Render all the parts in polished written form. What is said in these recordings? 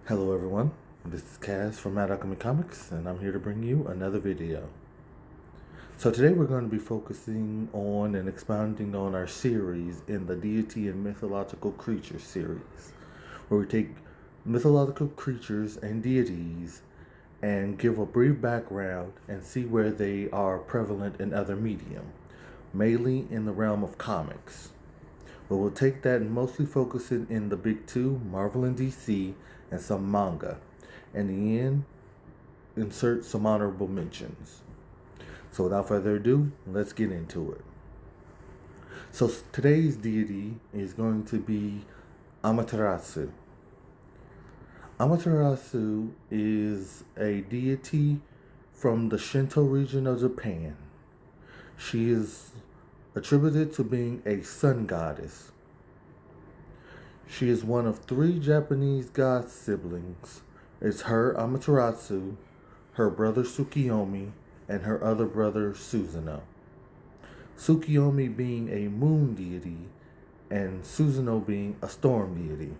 Hello everyone, this is Kaz from Mad Alchemy Comics, and I'm here to bring you another video. So today we're going to be focusing on and expounding on our series in the Deity and Mythological Creatures series, where we take mythological creatures and deities and give a brief background and see where they are prevalent in other medium, mainly in the realm of comics. But we'll take that and mostly focus it in the big two, Marvel and DC, and some manga. And in the end, insert some honorable mentions. So without further ado, let's get into it. So today's deity is going to be Amateratsu. Amateratsu is a deity from the Shinto region of Japan. She is attributed to being a sun goddess. She is one of three Japanese god siblings. It's her, Amateratsu, her brother Tsukiyomi, and her other brother Susanoo. Tsukiyomi being a moon deity, and Susanoo being a storm deity.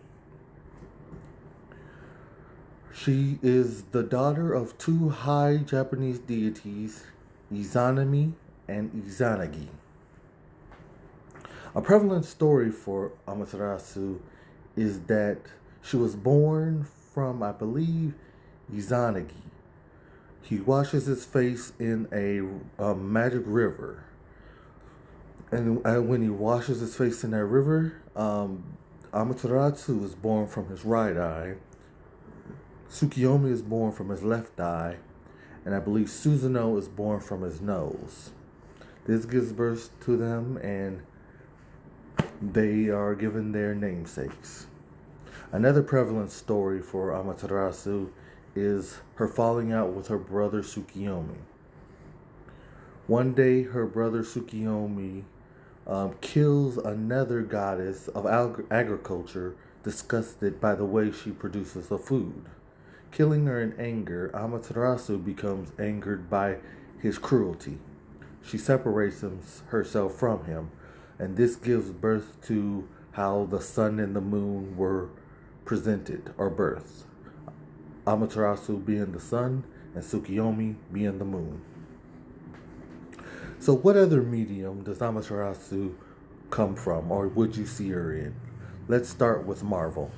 She is the daughter of two high Japanese deities, Izanami and Izanagi. A prevalent story for Amateratsu is that she was born from, I believe, Izanagi. He washes his face in a magic river. And when he washes his face in that river, Amateratsu is born from his right eye. Tsukiyomi is born from his left eye. And I believe Susanoo is born from his nose. This gives birth to them, and they are given their namesakes. Another prevalent story for Amateratsu is her falling out with her brother Tsukiyomi. One day, her brother Tsukiyomi kills another goddess of agriculture, disgusted by the way she produces the food. Killing her in anger, Amateratsu becomes angered by his cruelty. She separates herself from him, and this gives birth to how the sun and the moon were presented or birthed. Amateratsu being the sun and Tsukiyomi being the moon. So what other medium does Amateratsu come from, or would you see her in? Let's start with Marvel.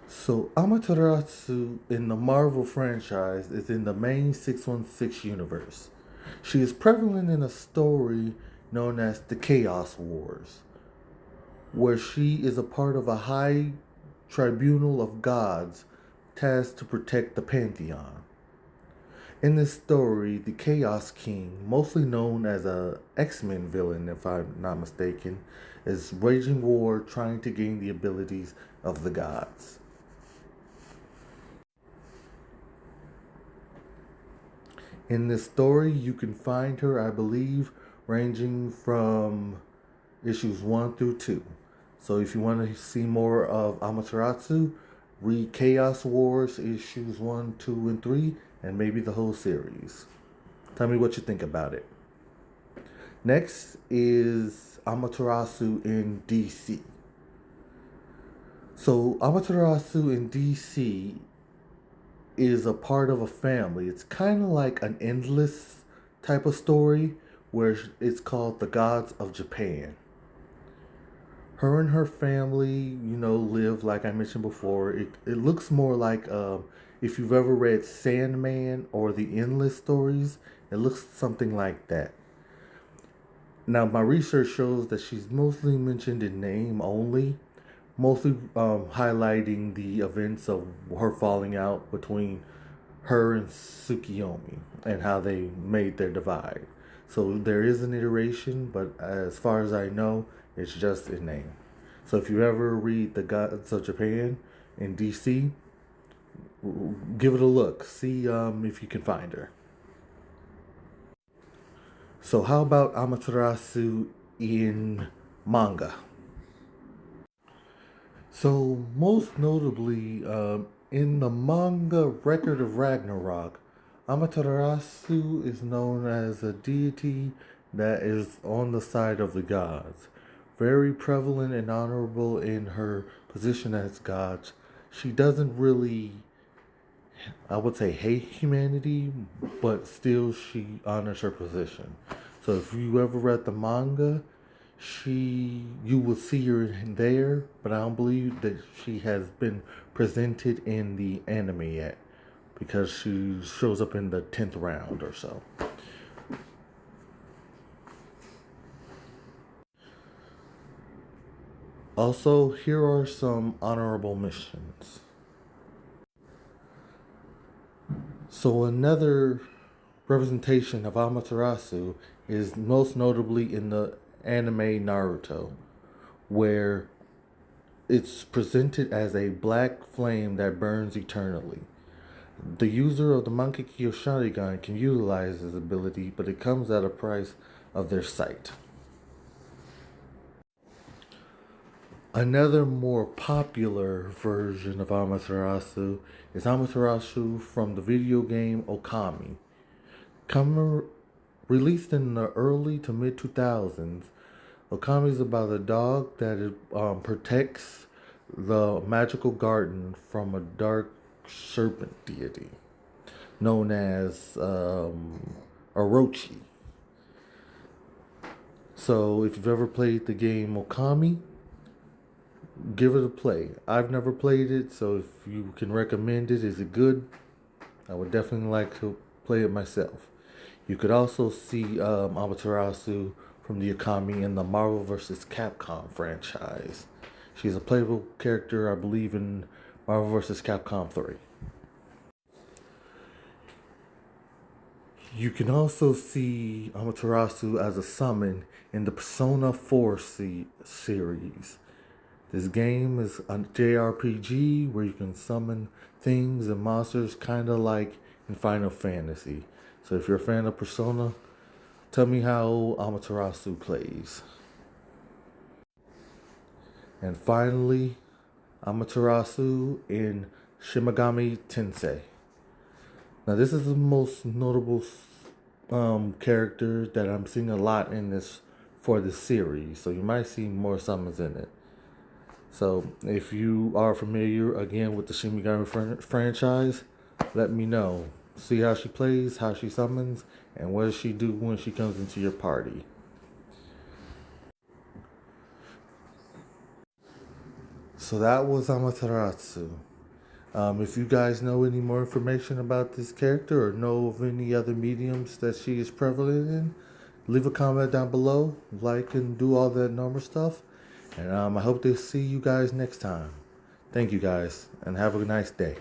So Amateratsu in the Marvel franchise is in the main 616 universe. She is prevalent in a story known as the Chaos Wars, where she is a part of a high tribunal of gods tasked to protect the Pantheon. In this story, the Chaos King, mostly known as a X-Men villain if I'm not mistaken, is waging war trying to gain the abilities of the gods. In this story, you can find her, I believe, ranging from issues 1 through 2. So if you want to see more of Amateratsu, read Chaos Wars issues 1, 2, and 3, and maybe the whole series. Tell me what you think about it. Next is Amateratsu in DC. So Amateratsu in DC is a part of a family. It's kind of like an endless type of story where it's called the Gods of Japan. Her and her family, live, like I mentioned before. It looks more like if you've ever read Sandman or the Endless stories, it looks something like that. Now, my research shows that she's mostly mentioned in name only, mostly highlighting the events of her falling out between her and Tsukiyomi and how they made their divide. So there is an iteration, but as far as I know, it's just in name. So if you ever read The Gods of Japan in DC, give it a look. See if you can find her. So how about Amateratsu in manga? So most notably, in the manga Record of Ragnarok, Amateratsu is known as a deity that is on the side of the gods. Very prevalent and honorable in her position as God. she doesn't really, I would say, hate humanity, but still she honors her position. So if you ever read the manga, you will see her in there, but I don't believe that she has been presented in the anime yet, because she shows up in the 10th round or so. Also, here are some honorable missions. So another representation of Amateratsu is most notably in the anime Naruto, where it's presented as a black flame that burns eternally. The user of the Mankeki Sharingan can utilize this ability, but it comes at a price of their sight. Another more popular version of Amateratsu is Amateratsu from the video game Okami. Released in the early to mid 2000s, Okami is about a dog that protects the magical garden from a dark serpent deity known as Orochi. So, if you've ever played the game Okami, give it a play. I've never played it, so if you can recommend it, is it good? I would definitely like to play it myself. You could also see Amaterasu from the Okami in the Marvel vs. Capcom franchise. She's a playable character, I believe, in Marvel vs. Capcom 3. You can also see Amaterasu as a summon in the Persona 4 series. This game is a JRPG where you can summon things and monsters kind of like in Final Fantasy. So if you're a fan of Persona, tell me how Amaterasu plays. And finally, Amaterasu in Shimigami Tensei. Now this is the most notable character that I'm seeing a lot in this for this series. So you might see more summons in it. So if you are familiar again with the Shimigami franchise, let me know. See how she plays, how she summons, and what does she do when she comes into your party. So that was Amateratsu. If you guys know any more information about this character or know of any other mediums that she is prevalent in, leave a comment down below, like and do all that normal stuff. And I hope to see you guys next time. Thank you guys, and have a nice day.